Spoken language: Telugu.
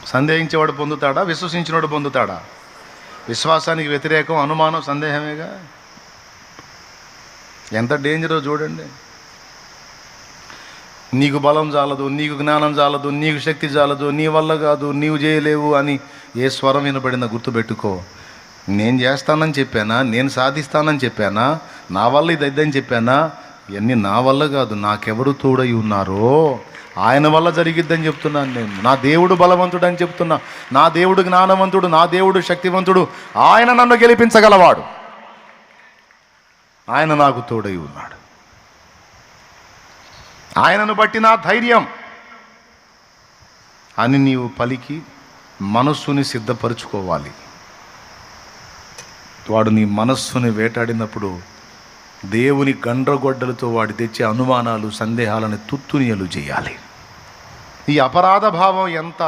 సందేహించేవాడు పొందుతాడా, విశ్వసించినవాడు పొందుతాడా? విశ్వాసానికి వ్యతిరేకం అనుమానం, సందేహమేగా. ఎంత డేంజరో చూడండి. నీకు బలం చాలదు, నీకు జ్ఞానం చాలదు, నీకు శక్తి చాలదు, నీ వల్ల కాదు, నీవు చేయలేవు అని ఏ స్వరం వినపడిందో గుర్తుపెట్టుకో. నేను చేస్తానని చెప్పానా, నేను సాధిస్తానని చెప్పానా, నా వల్ల ఇది అయిద్దని చెప్పానా? ఇవన్నీ నా వల్ల కాదు, నాకెవరు తోడై ఉన్నారో ఆయన వల్ల జరిగిద్దని చెప్తున్నాను నేను. నా దేవుడు బలవంతుడు అని చెప్తున్నా, నా దేవుడు జ్ఞానవంతుడు, నా దేవుడు శక్తివంతుడు, ఆయన నన్ను గెలిపించగలవాడు, ఆయన నాకు తోడై ఉన్నాడు, ఆయనను బట్టి నా ధైర్యం అని నీవు పలికి మనస్సుని సిద్ధపరచుకోవాలి. వాడు నీ మనస్సుని వేటాడినప్పుడు దేవుని గండ్రగొడ్డలతో వాడి తెచ్చే అనుమానాలు, సందేహాలను తుత్తునియలు చేయాలి. ఈ అపరాధ భావం ఎంత